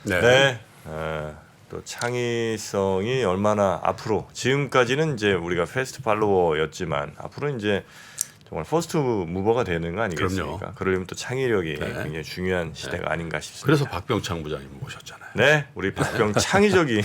네. 네. 또 창의성이 얼마나 앞으로 지금까지는 이제 우리가 패스트 팔로워였지만 앞으로 이제 정말 퍼스트 무버가 되는 거 아니겠습니까? 그럼요. 그러려면 또 창의력이 네. 굉장히 중요한 시대가 아닌가 싶습니다. 그래서 박병창 부장님 모셨잖아요. 네, 우리 창의적인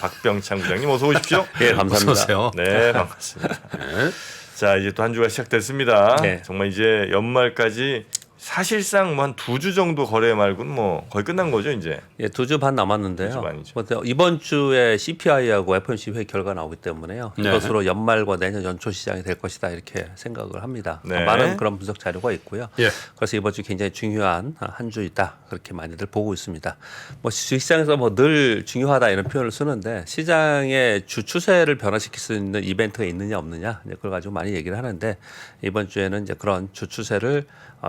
박병창 부장님 어서 오십시오. 예, 감사합니다. 어서 오세요. 네, 반갑습니다. 네. 자, 이제 또 한 주가 시작됐습니다. 네. 정말 이제 연말까지 사실상 뭐 한 2주 정도 거래 말고는 뭐 거의 끝난 거죠, 이제. 예, 2주 반 남았는데요. 2주 반이죠. 뭐 이번 주에 CPI하고 FOMC 회의 결과 나오기 때문에요. 네. 이것으로 연말과 내년 연초 시장이 될 것이다 이렇게 생각을 합니다. 네. 많은 그런 분석 자료가 있고요. 예. 그래서 이번 주 굉장히 중요한 한 주이다 그렇게 많이들 보고 있습니다. 뭐 주식시장에서 뭐 늘 중요하다 이런 표현을 쓰는데 시장의 주 추세를 변화시킬 수 있는 이벤트가 있느냐 없느냐 이제 그걸 가지고 많이 얘기를 하는데 이번 주에는 이제 그런 주 추세를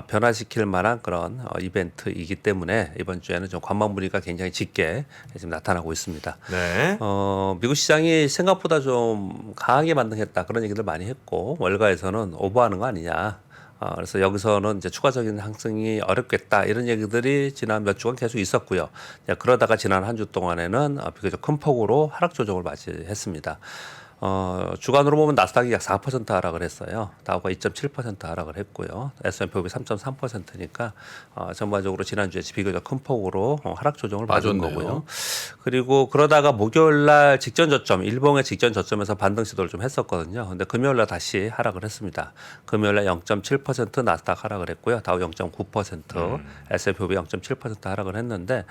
변화시킬 만한 그런 이벤트이기 때문에 이번 주에는 좀 관망 분위기가 굉장히 짙게 지금 나타나고 있습니다. 네. 미국 시장이 생각보다 좀 강하게 반등했다 그런 얘기들 많이 했고 월가에서는 오버하는 거 아니냐. 그래서 여기서는 이제 추가적인 상승이 어렵겠다 이런 얘기들이 지난 몇 주간 계속 있었고요. 그러다가 지난 한 주 동안에는 비교적 큰 폭으로 하락 조정을 맞이했습니다. 주간으로 보면 나스닥이 약 4% 하락을 했어요. 다우가 2.7% 하락을 했고요. S&P 500이 3.3%니까 전반적으로 지난주에 비교적 큰 폭으로 하락 조정을 맞은 맞았네요. 거고요. 그리고 그러다가 목요일 날 직전 저점, 일봉의 직전 저점에서 반등 시도를 좀 했었거든요. 근데 금요일 날 다시 하락을 했습니다. 금요일 날 0.7% 나스닥 하락을 했고요. 다우 0.9%, S&P 500 0.7% 하락을 했는데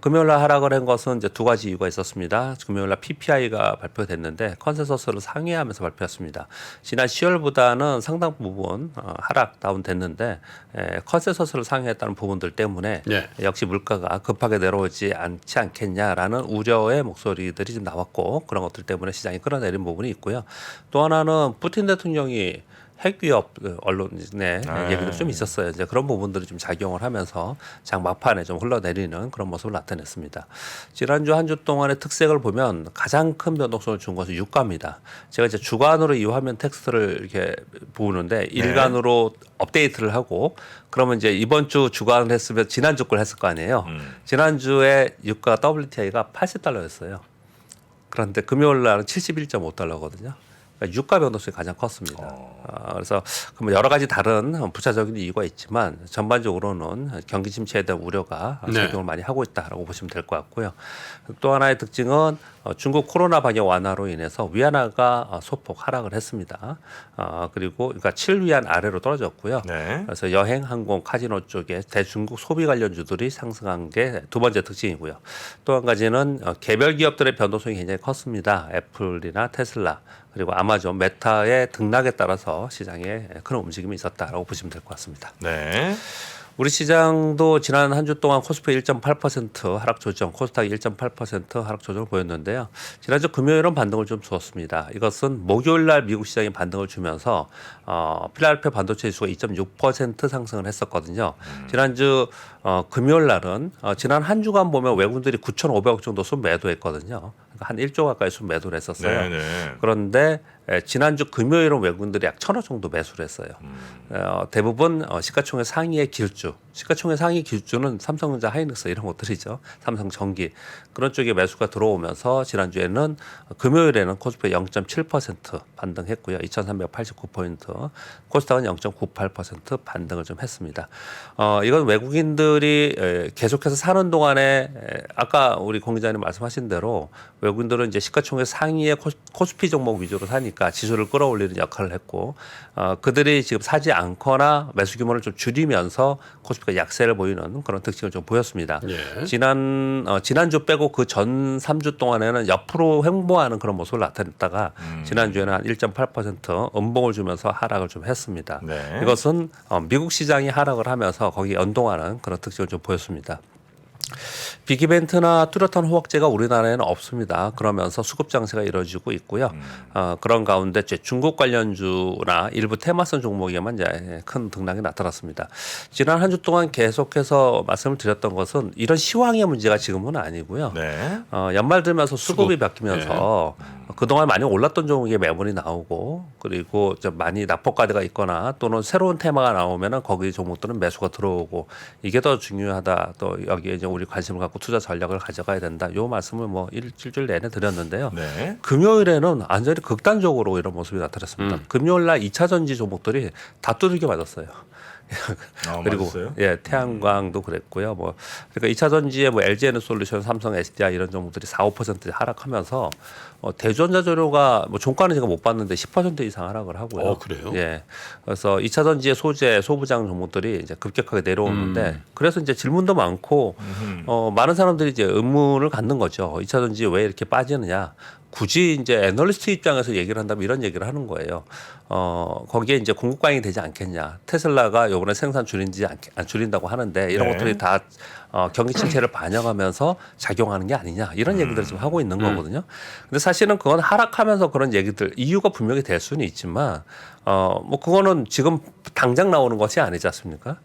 금요일 날 하락을 한 것은 이제 두 가지 이유가 있었습니다. 금요일 날 PPI가 발표됐는데 컨센서스를 상회하면서 발표했습니다. 지난 10월보다는 상당 부분 하락 다운됐는데 컨센서스를 상회했다는 부분들 때문에 네. 역시 물가가 급하게 내려오지 않지 않겠냐라는 우려의 목소리들이 좀 나왔고 그런 것들 때문에 시장이 끌어내린 부분이 있고요. 또 하나는 푸틴 대통령이 핵위협 언론의 얘기도 좀 있었어요. 이제 그런 부분들이 좀 작용을 하면서 장 막판에 좀 흘러내리는 그런 모습을 나타냈습니다. 지난주 한 주 동안의 특색을 보면 가장 큰 변동성을 준 것은 유가입니다. 제가 이제 주간으로 이 화면 텍스트를 이렇게 보는데 일간으로 업데이트를 하고 그러면 이제 이번 주 주간을 했으면 지난주 걸 했을 거 아니에요. 지난주에 유가 WTI가 80달러였어요. 그런데 금요일 날은 71.5달러거든요. 유가 변동성이 가장 컸습니다. 그래서 여러 가지 다른 부차적인 이유가 있지만 전반적으로는 경기 침체에 대한 우려가 네. 작용을 많이 하고 있다라고 보시면 될 것 같고요. 또 하나의 특징은 중국 코로나 방역 완화로 인해서 위안화가 소폭 하락을 했습니다. 그리고 그러니까 7위안 아래로 떨어졌고요. 네. 그래서 여행, 항공, 카지노 쪽에 대중국 소비 관련주들이 상승한 게 두 번째 특징이고요. 또 한 가지는 개별 기업들의 변동성이 굉장히 컸습니다. 애플이나 테슬라 그리고 아마존, 메타의 등락에 따라서 시장에 큰 움직임이 있었다라고 보시면 될 것 같습니다. 네. 우리 시장도 지난 한 주 동안 코스피 1.8% 하락 조정, 코스닥 1.8% 하락 조정을 보였는데요. 지난주 금요일은 반등을 좀 주었습니다. 이것은 목요일 날 미국 시장이 반등을 주면서 필라델피아 반도체 지수가 2.6% 상승을 했었거든요. 지난주 금요일 날은 지난 한 주간 보면 외국인들이 9,500억 정도 순매도했거든요. 그러니까 한 1조 가까이 순매도를 했었어요. 네, 네. 그런데 지난주 금요일은 외국인들이 약 1,000억 정도 매수를 했어요. 대부분 시가총액 상위의 기술주, 시가총액 상위 기술주는 삼성전자, 하이닉스 이런 것들이죠. 삼성전기 그런 쪽에 매수가 들어오면서 지난주에는 금요일에는 코스피 0.7% 반등했고요. 2,389포인트, 코스닥은 0.98% 반등을 좀 했습니다. 이건 외국인들이 계속해서 사는 동안에 아까 우리 공 기자님 말씀하신 대로 외국인들은 이제 시가총액 상위의 코스피 종목 위주로 사니까 지수를 끌어올리는 역할을 했고 그들이 지금 사지 않거나 매수 규모를 좀 줄이면서 코스피가 약세를 보이는 그런 특징을 좀 보였습니다. 예. 지난주 빼고 그 전 3주 동안에는 옆으로 횡보하는 그런 모습을 나타냈다가 지난주에는 한 1.8% 음봉을 주면서 하락을 좀 했습니다. 네. 이것은 미국 시장이 하락을 하면서 거기에 연동하는 그런 특징을 좀 보였습니다. 빅이벤트나 뚜렷한 호황제가 우리나라에는 없습니다. 그러면서 수급 장세가 이루어지고 있고요. 그런 가운데 중국 관련주나 일부 테마성 종목에만 이제 큰 등락이 나타났습니다. 지난 한 주 동안 계속해서 말씀을 드렸던 것은 이런 시황의 문제가 지금은 아니고요. 네. 연말 들면서 수급이 바뀌면서 그동안 많이 올랐던 종목에 매물이 나오고 그리고 좀 많이 낙폭과대가 있거나 또는 새로운 테마가 나오면은 거기 종목들은 매수가 들어오고 이게 더 중요하다. 또 여기에 이제 우리 관심을 갖고 투자 전략을 가져가야 된다. 요 말씀을 뭐 일주일 내내 드렸는데요. 네. 금요일에는 완전히 극단적으로 이런 모습이 나타났습니다. 금요일 날 2차 전지 종목들이 다 두들겨 맞았어요. 그리고 맞았어요? 예, 태양광도 그랬고요. 뭐 그러니까 2차 전지에 뭐 LG에너솔루션, 삼성, SDI 이런 종목들이 4~5% 하락하면서 대전자재료가 뭐 종가는 제가 못 봤는데 10% 이상 하락을 하고요. 그래요? 예. 그래서 2차 전지의 소재, 소부장 종목들이 이제 급격하게 내려오는데 그래서 이제 질문도 많고 많은 사람들이 이제 의문을 갖는 거죠. 2차 전지 왜 이렇게 빠지느냐? 굳이 이제 애널리스트 입장에서 얘기를 한다면 이런 얘기를 하는 거예요. 거기에 이제 공급 과잉이 되지 않겠냐. 테슬라가 요번에 생산 줄인지 안 줄인다고 하는데 이런 네. 것들이 다 경기 침체를 반영하면서 작용하는 게 아니냐. 이런 얘기들을 지금 하고 있는 거거든요. 근데 사실은 그건 하락하면서 그런 얘기들 이유가 분명히 될 수는 있지만 뭐 그거는 지금 당장 나오는 것이 아니지 않습니까?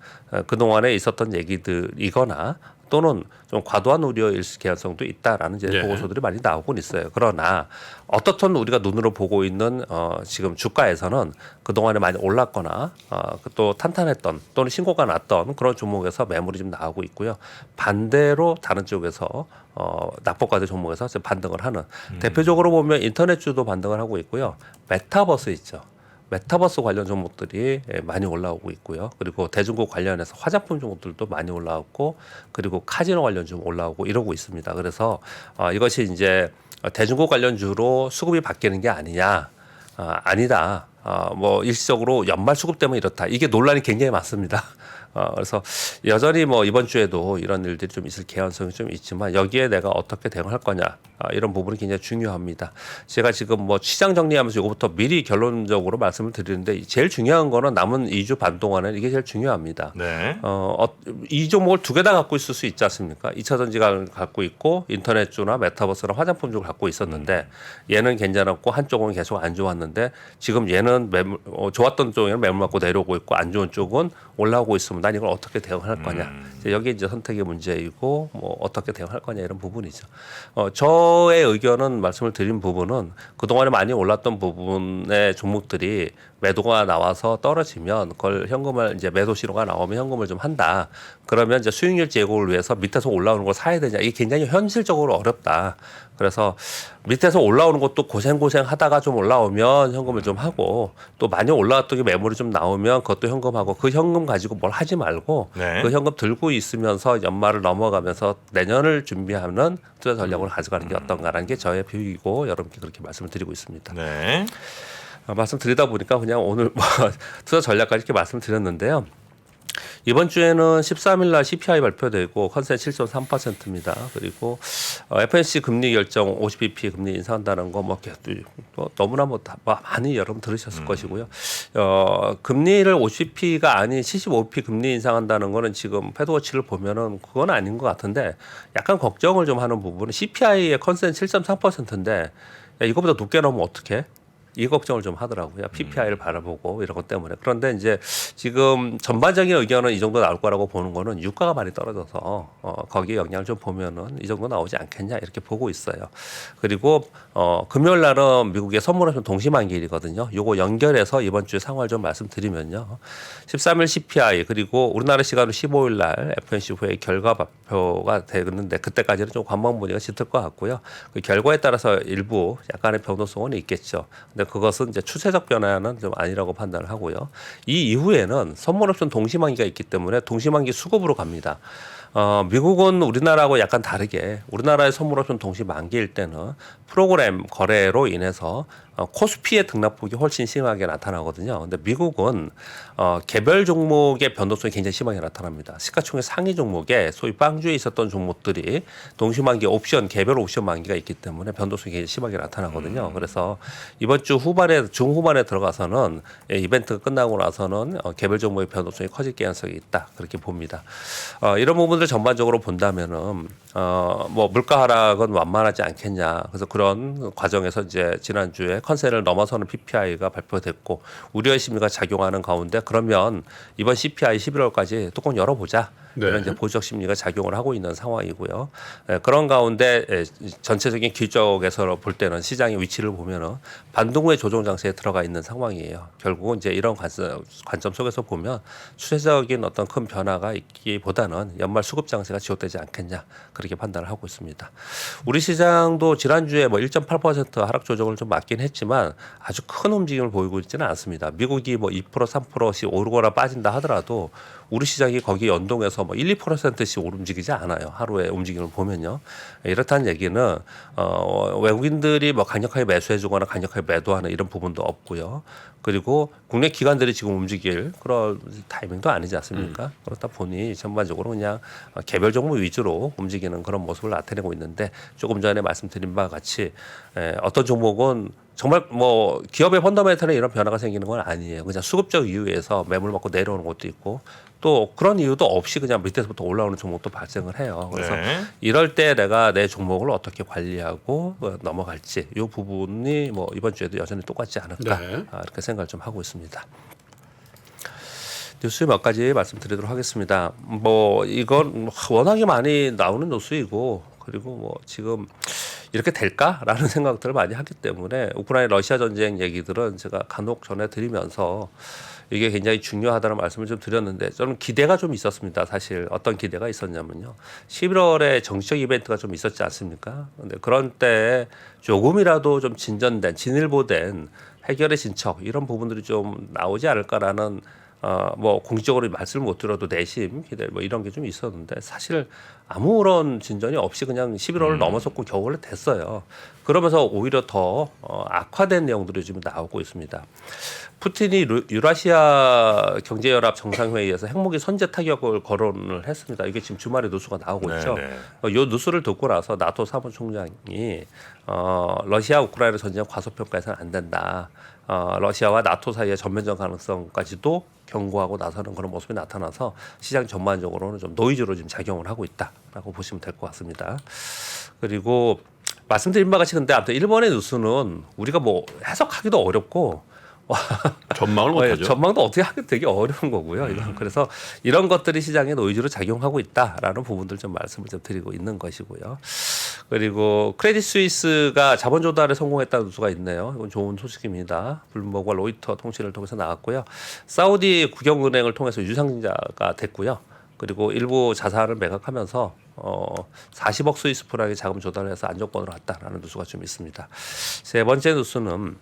그동안에 있었던 얘기들이거나 또는 좀 과도한 우려일 개연성도 있다라는 이제 네. 보고서들이 많이 나오곤 있어요. 그러나 어떻든 우리가 눈으로 보고 있는 지금 주가에서는 그 동안에 많이 올랐거나 또 탄탄했던 또는 신고가 났던 그런 종목에서 매물이 좀 나오고 있고요. 반대로 다른 쪽에서 낙폭과대 종목에서 지금 반등을 하는 대표적으로 보면 인터넷주도 반등을 하고 있고요. 메타버스 있죠. 메타버스 관련 종목들이 많이 올라오고 있고요. 그리고 대중국 관련해서 화장품 종목들도 많이 올라왔고, 그리고 카지노 관련 좀 올라오고 이러고 있습니다. 그래서 이것이 이제 대중국 관련주로 수급이 바뀌는 게 아니냐, 아니다. 뭐 일시적으로 연말 수급 때문에 이렇다. 이게 논란이 굉장히 많습니다. 그래서 여전히 뭐 이번 주에도 이런 일들이 좀 있을 개연성이 좀 있지만 여기에 내가 어떻게 대응할 거냐 이런 부분이 굉장히 중요합니다. 제가 지금 뭐 시장 정리하면서 이거부터 미리 결론적으로 말씀을 드리는데 제일 중요한 거는 남은 2주 반 동안은 이게 제일 중요합니다. 네. 이 종목을 두 개 다 갖고 있을 수 있지 않습니까? 2차 전지가 갖고 있고 인터넷주나 메타버스나 화장품 쪽을 갖고 있었는데 얘는 괜찮았고 한쪽은 계속 안 좋았는데 지금 얘는 좋았던 쪽에는 매물 맞고 내려오고 있고 안 좋은 쪽은 올라오고 있으면 난 이걸 어떻게 대응할 거냐. 여기 이제 선택의 문제이고 뭐 어떻게 대응할 거냐 이런 부분이죠. 저의 의견은 말씀을 드린 부분은 그동안에 많이 올랐던 부분의 종목들이 매도가 나와서 떨어지면 그걸 현금을 이제 매도 신호가 나오면 현금을 좀 한다. 그러면 이제 수익률 제고를 위해서 밑에서 올라오는 걸 사야 되냐. 이게 굉장히 현실적으로 어렵다. 그래서 밑에서 올라오는 것도 고생 하다가 좀 올라오면 현금을 좀 하고 또 많이 올라왔던 게 매물이 좀 나오면 그것도 현금하고 그 현금 가지고 뭘 하지 말고 네. 그 현금 들고 있으면서 연말을 넘어가면서 내년을 준비하는 투자 전략을 가져가는 게 어떤가라는 게 저의 비유이고 여러분께 그렇게 말씀을 드리고 있습니다. 네. 말씀드리다 보니까 그냥 오늘 뭐 투자 전략까지 이렇게 말씀드렸는데요. 이번 주에는 13일 날 CPI 발표되고 컨센 7.3%입니다. 그리고 FNC 금리 결정 50bp 금리 인상한다는 거 뭐 너무나 뭐 많이 여러분 들으셨을 것이고요. 금리를 50bp가 아닌 75bp 금리 인상한다는 거는 지금 패드워치를 보면은 그건 아닌 것 같은데 약간 걱정을 좀 하는 부분은 CPI의 컨센 7.3%인데 이거보다 높게 나오면 어떡해? 이 걱정을 좀 하더라고요. PPI를 바라보고 이런 것 때문에. 그런데 이제 지금 전반적인 의견은 이 정도 나올 거라고 보는 거는 유가가 많이 떨어져서 거기에 영향을 좀 보면은 이 정도 나오지 않겠냐 이렇게 보고 있어요. 그리고 금요일 날은 미국의 선물옵션 동시만기일이거든요. 요거 연결해서 이번 주에 상황을 좀 말씀드리면요. 13일 CPI 그리고 우리나라 시간으로 15일 날 FOMC 후에 결과 발표가 되는데 그때까지는 좀 관망 분위기가 짙을 것 같고요. 그 결과에 따라서 일부 약간의 변동성은 있겠죠. 근데 그것은 이제 추세적 변화는 좀 아니라고 판단을 하고요. 이 이후에는 선물옵션 동시만기가 있기 때문에 동시만기 수급으로 갑니다. 미국은 우리나라하고 약간 다르게 우리나라의 선물옵션 동시만기일 때는 프로그램 거래로 인해서 코스피의 등락폭이 훨씬 심하게 나타나거든요. 근데 미국은 개별 종목의 변동성이 굉장히 심하게 나타납니다. 시가총액 상위 종목에 소위 빵주에 있었던 종목들이 동시만기 옵션, 개별 옵션 만기가 있기 때문에 변동성이 굉장히 심하게 나타나거든요. 그래서 이번 주 중후반에 들어가서는 이벤트가 끝나고 나서는 개별 종목의 변동성이 커질 가능성이 있다. 그렇게 봅니다. 이런 부분들 전반적으로 본다면은 뭐 물가 하락은 완만하지 않겠냐. 그래서 그런 과정에서 이제 지난주에 컨센을 넘어서는 PPI가 발표됐고 우려의 심리가 작용하는 가운데 그러면 이번 CPI 11월까지 뚜껑 열어보자. 네. 이런 이제 보적 심리가 작용을 하고 있는 상황이고요. 그런 가운데 전체적인 기적에서 볼 때는 시장의 위치를 보면은 반등후의 조정 장세에 들어가 있는 상황이에요. 결국은 이제 이런 관점 속에서 보면 추세적인 어떤 큰 변화가 있기보다는 연말 수급 장세가 지속되지 않겠냐 그렇게 판단을 하고 있습니다. 우리 시장도 지난주에 뭐 1.8% 하락 조정을 좀 맞긴 했지만 아주 큰 움직임을 보이고 있지는 않습니다. 미국이 뭐 2% 3%씩 오르거나 빠진다 하더라도 우리 시장이 거기에 연동해서 뭐 1, 2%씩 움직이지 않아요. 하루의 움직임을 보면요. 이렇다는 얘기는 외국인들이 뭐 강력하게 매수해주거나 강력하게 매도하는 이런 부분도 없고요. 그리고 국내 기관들이 지금 움직일 그런 타이밍도 아니지 않습니까? 그렇다 보니 전반적으로 그냥 개별 종목 위주로 움직이는 그런 모습을 나타내고 있는데 조금 전에 말씀드린 바와 같이 어떤 종목은 정말 뭐 기업의 펀더멘털에 이런 변화가 생기는 건 아니에요. 그냥 수급적 이유에서 매물 받고 내려오는 것도 있고 또 그런 이유도 없이 그냥 밑에서부터 올라오는 종목도 발생을 해요. 그래서 네. 이럴 때 내가 내 종목을 어떻게 관리하고 넘어갈지 이 부분이 뭐 이번 주에도 여전히 똑같지 않을까 네. 이렇게 생각을 좀 하고 있습니다. 뉴스 몇 가지 말씀드리도록 하겠습니다. 뭐 이건 워낙에 많이 나오는 뉴스이고 그리고 뭐 지금 이렇게 될까라는 생각들을 많이 하기 때문에 우크라이나 러시아 전쟁 얘기들은 제가 간혹 전해드리면서 이게 굉장히 중요하다는 말씀을 좀 드렸는데 저는 기대가 좀 있었습니다. 사실 어떤 기대가 있었냐면요. 11월에 정치적 이벤트가 좀 있었지 않습니까? 근데 그런 때 조금이라도 좀 진일보된 해결의 진척 이런 부분들이 좀 나오지 않을까라는 뭐 공식적으로 말씀을 못 드려도 내심 기대 뭐 이런 게 좀 있었는데 사실 아무런 진전이 없이 그냥 11월을 넘어섰고 겨울에 됐어요. 그러면서 오히려 더 악화된 내용들이 지금 나오고 있습니다. 푸틴이 유라시아 경제연합 정상회의에서 핵무기 선제 타격을 거론을 했습니다. 이게 지금 주말에 뉴스가 나오고 있죠. 이 뉴스를 듣고 나서 나토 사무총장이 러시아 우크라이나 전쟁 과소평가해서는 안 된다. 러시아와 나토 사이의 전면전 가능성까지도 경고하고 나서는 그런 모습이 나타나서 시장 전반적으로는 좀 노이즈로 지금 작용을 하고 있다라고 보시면 될 것 같습니다. 그리고 말씀드린 바같이 근데 아무튼 일본의 뉴스는 우리가 뭐 해석하기도 어렵고 전망을 못하죠. 전망도 어떻게 하기 되게 어려운 거고요. 이건 그래서 이런 것들이 시장에 노이즈로 작용하고 있다라는 부분들 좀 말씀을 좀 드리고 있는 것이고요. 그리고 크레딧 스위스가 자본 조달에 성공했다는 뉴스가 있네요. 이건 좋은 소식입니다. 블룸버그와 로이터 통신을 통해서 나왔고요. 사우디 국영은행을 통해서 유상자가 됐고요. 그리고 일부 자산을 매각하면서 40억 스위스 프랑의 자금 조달을 해서 안정권으로 왔다라는 뉴스가 좀 있습니다. 세 번째 뉴스는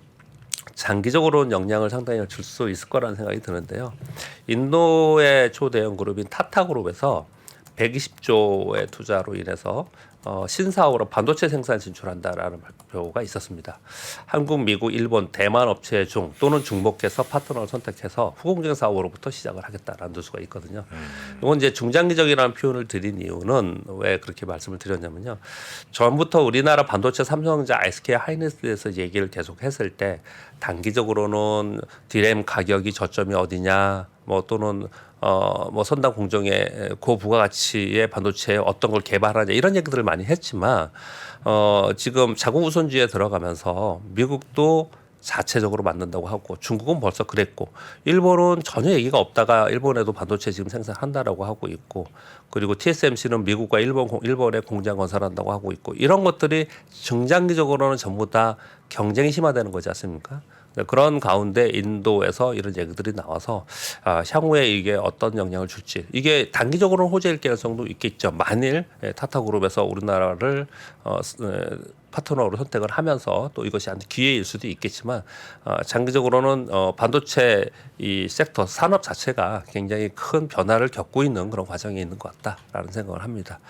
장기적으로는 영향을 상당히 줄 수 있을 거라는 생각이 드는데요. 인도의 초대형 그룹인 타타그룹에서 120조의 투자로 인해서 신사업으로 반도체 생산 진출한다라는 발표가 있었습니다. 한국, 미국, 일본, 대만 업체 중 또는 중복해서 파트너를 선택해서 후공정 사업으로부터 시작을 하겠다라는 뉴스가 있거든요. 이건 이제 중장기적이라는 표현을 드린 이유는 왜 그렇게 말씀을 드렸냐면요. 전부터 우리나라 반도체 삼성전자, SK 하이닉스에서 얘기를 계속했을 때 단기적으로는 디램 가격이 저점이 어디냐, 뭐 또는 뭐 선단 공정의 고부가가치의 반도체에 어떤 걸 개발하냐 이런 얘기들을 많이 했지만 지금 자국 우선주의에 들어가면서 미국도 자체적으로 만든다고 하고 중국은 벌써 그랬고 일본은 전혀 얘기가 없다가 일본에도 반도체 지금 생산한다라고 하고 있고 그리고 TSMC는 미국과 일본에 공장 건설한다고 하고 있고 이런 것들이 중장기적으로는 전부 다 경쟁이 심화되는 거지 않습니까? 그런 가운데 인도에서 이런 얘기들이 나와서 향후에 이게 어떤 영향을 줄지 이게 단기적으로는 호재일 가능성도 있겠죠. 만일 타타그룹에서 우리나라를 파트너로 선택을 하면서 또 이것이 기회일 수도 있겠지만 장기적으로는 반도체 이 섹터 산업 자체가 굉장히 큰 변화를 겪고 있는 그런 과정에 있는 것 같다라는 생각을 합니다.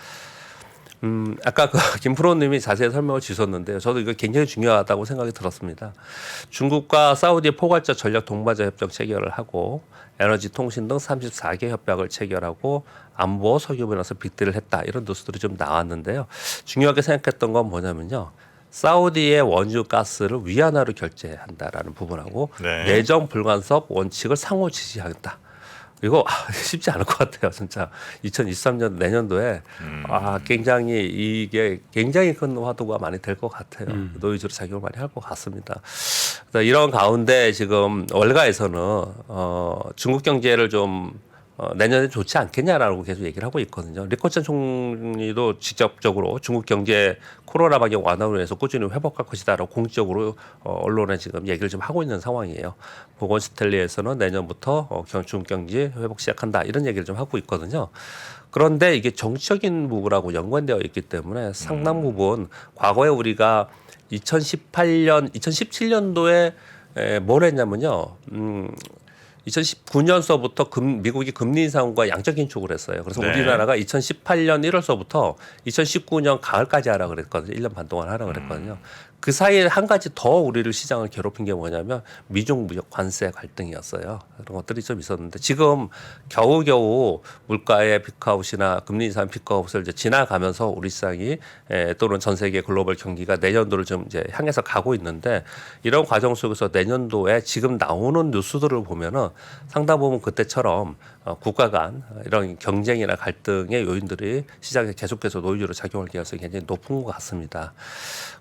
아까 김프로님이 자세히 설명을 주셨는데요. 저도 이거 굉장히 중요하다고 생각이 들었습니다. 중국과 사우디의 포괄적 전략 동반자 협정 체결을 하고 에너지 통신 등 34개 협약을 체결하고 안보 석유 분야에서 빅딜을 했다. 이런 뉴스들이 좀 나왔는데요. 중요하게 생각했던 건 뭐냐면요. 사우디의 원유 가스를 위안화로 결제한다라는 부분하고 내정 불간섭 원칙을 상호 지지하겠다. 이거 쉽지 않을 것 같아요. 진짜 2023년 내년도에 굉장히 이게 굉장히 큰 화두가 많이 될 것 같아요. 노이즈로 작용을 많이 할 것 같습니다. 그래서 이런 가운데 지금 월가에서는 중국 경제를 좀 내년에 좋지 않겠냐라고 계속 얘기를 하고 있거든요. 리커천 총리도 직접적으로 중국 경제 코로나 방역 완화로 해서 꾸준히 회복할 것이다라고 공식적으로 언론에 지금 얘기를 좀 하고 있는 상황이에요. 보건 스탠리에서는 내년부터 중국 경제 회복 시작한다 이런 얘기를 좀 하고 있거든요. 그런데 이게 정치적인 부분하고 연관되어 있기 때문에 상당 부분 과거에 우리가 2018년, 2017년도에 뭘 했냐면요. 2019년서부터 미국이 금리 인상과 양적 긴축을 했어요. 그래서 네. 우리나라가 2018년 1월서부터 2019년 가을까지 하라 그랬거든요. 1년 반 동안 하라 그랬거든요. 그 사이에 한 가지 더 우리를 시장을 괴롭힌 게 뭐냐면 미중 무역 관세 갈등이었어요. 그런 것들이 좀 있었는데 지금 겨우겨우 물가의 피크아웃이나 금리 인상 피크아웃을 이제 지나가면서 우리 시장이 또는 전 세계 글로벌 경기가 내년도를 좀 이제 향해서 가고 있는데 이런 과정 속에서 내년도에 지금 나오는 뉴스들을 보면은 상당 부분 그때처럼 국가 간 이런 경쟁이나 갈등의 요인들이 시장에 계속해서 노이즈로 작용할 가능성이 굉장히 높은 것 같습니다.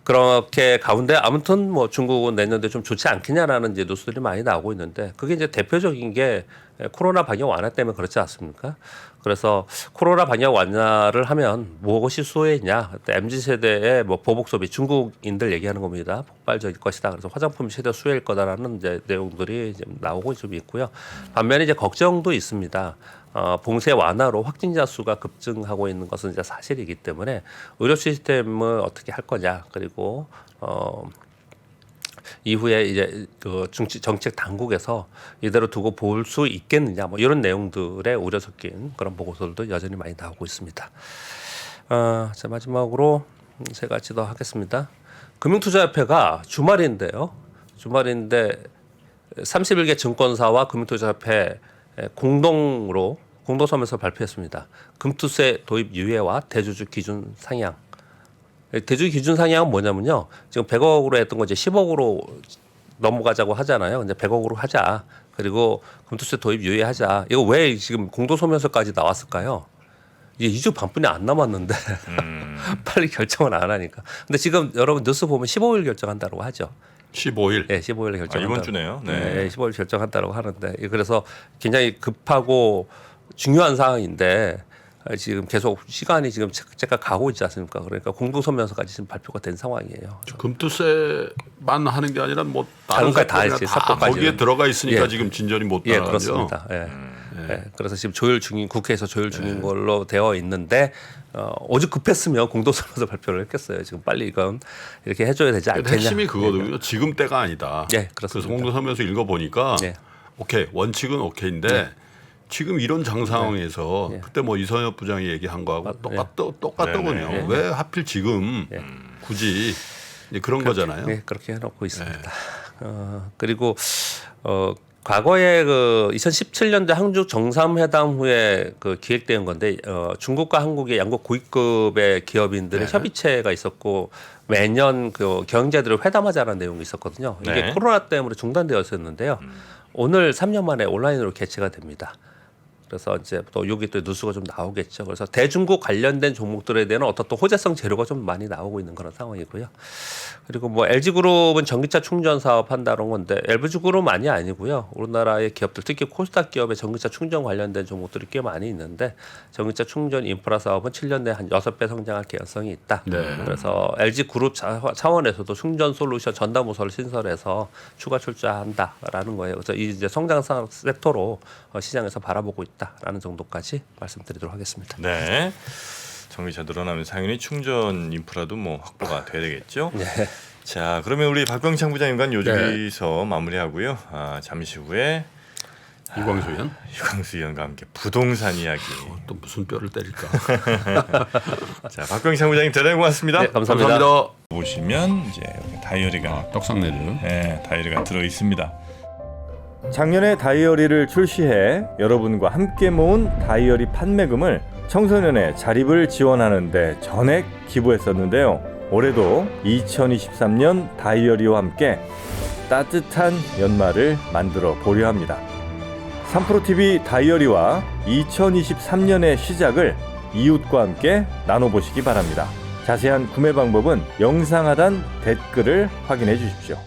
그렇게 가운데 아무튼 뭐 중국은 내년도에 좀 좋지 않겠냐라는 이제 뉴스들이 많이 나오고 있는데 그게 이제 대표적인 게 코로나 방역 완화 때문에 그렇지 않습니까? 그래서 코로나 방역 완화를 하면 무엇이 수혜냐? MZ 세대의 뭐 보복 소비 중국인들 얘기하는 겁니다. 폭발적일 것이다. 그래서 화장품 최대 수혜일 거다라는 이제 내용들이 이제 나오고 좀 있고요. 반면에 이제 걱정도 있습니다. 봉쇄 완화로 확진자 수가 급증하고 있는 것은 이제 사실이기 때문에 의료 시스템을 어떻게 할 거냐 그리고 이후에 이제 그 정책 당국에서 이대로 두고 볼 수 있겠느냐 뭐 이런 내용들의 우려 섞인 그런 보고서들도 여전히 많이 나오고 있습니다. 자 마지막으로 세 가지 더 하겠습니다. 금융투자협회가 주말인데 31개 증권사와 금융투자협회 공동서면서 발표했습니다. 금투세 도입 유예와 대주주 기준 상향. 대주주 기준 상향은 뭐냐면요. 지금 100억으로 했던 거 이제 10억으로 넘어가자고 하잖아요. 근데 100억으로 하자. 그리고 금투세 도입 유예하자. 이거 왜 지금 공동서면서까지 나왔을까요? 이제 2주 반뿐이 안 남았는데 빨리 결정을 안 하니까. 근데 지금 여러분 뉴스 보면 15일 결정한다고 하죠. 15일. 네, 15일 결정. 이번 주네요. 네, 15일 결정한다고 하는데 그래서 굉장히 급하고 중요한 사항인데 지금 계속 시간이 지금 제가 가고 있지 않습니까? 그러니까 공동서면서까지 지금 발표가 된 상황이에요. 금투세만 하는 게 아니라 뭐 다른 다른 다 세법이나 있지, 다 사법까지. 거기에 들어가 있으니까 예. 지금 진전이 못 예, 따라가죠. 그렇습니다. 예. 예. 그래서 지금 조율 중인 국회에서 조율 중인 걸로 되어 있는데 오죽 급했으면 공동서면서 발표를 했겠어요. 지금 빨리 이건 이렇게 해줘야 되지 않겠냐. 핵심이 그거거든요. 지금 때가 아니다. 예, 그래서 그렇습니다. 공동서면서 읽어보니까 예. 오케이 원칙은 오케이인데 지금 이런 장상황에서 예. 그때 뭐 이선엽 부장이 얘기한 거하고 똑같더군요. 네네. 왜 하필 지금 굳이 이제 그런 거잖아요. 네, 그렇게 해놓고 있습니다. 그리고 과거에 그 2017년도 항중 정상회담 후에 그 기획된 건데 중국과 한국의 양국 고위급의 기업인들의 협의체가 있었고 매년 그 경영자들을 회담하자는 내용이 있었거든요. 이게 네. 코로나 때문에 중단되었었는데요. 오늘 3년 만에 온라인으로 개최가 됩니다. 그래서 이제 또 여기 또 뉴스가 좀 나오겠죠. 그래서 대중국 관련된 종목들에 대한 어떤 또 호재성 재료가 좀 많이 나오고 있는 그런 상황이고요. 그리고 뭐 LG그룹은 전기차 충전 사업 한다는 건데 LG그룹만이 아니고요. 우리나라의 기업들 특히 코스닥 기업의 전기차 충전 관련된 종목들이 꽤 많이 있는데 전기차 충전 인프라 사업은 7년 내에 한 6배 성장할 개연성이 있다. 네. 그래서 LG그룹 차원에서도 충전 솔루션 전담부서를 신설해서 추가 출자한다라는 거예요. 그래서 이제 성장 섹터로 시장에서 바라보고 있다라는 정도까지 말씀드리도록 하겠습니다. 네. 전기차 늘어나면 당연히 충전 인프라도 뭐 확보가 돼야 되겠죠. 네. 자, 그러면 우리 박병창 부장님과 여기서 마무리하고요. 잠시 후에 이광수 의원 유광수 의원과 함께 부동산 이야기. 또 무슨 뼈를 때릴까? 자, 박병창 부장님 대단히 고맙습니다. 네, 감사합니다. 보시면 이제 여기 다이어리가 떡상내를 다이어리가 들어 있습니다. 작년에 다이어리를 출시해 여러분과 함께 모은 다이어리 판매금을 청소년의 자립을 지원하는 데 전액 기부했었는데요. 올해도 2023년 다이어리와 함께 따뜻한 연말을 만들어 보려 합니다. 3프로TV 다이어리와 2023년의 시작을 이웃과 함께 나눠보시기 바랍니다. 자세한 구매 방법은 영상 하단 댓글을 확인해 주십시오.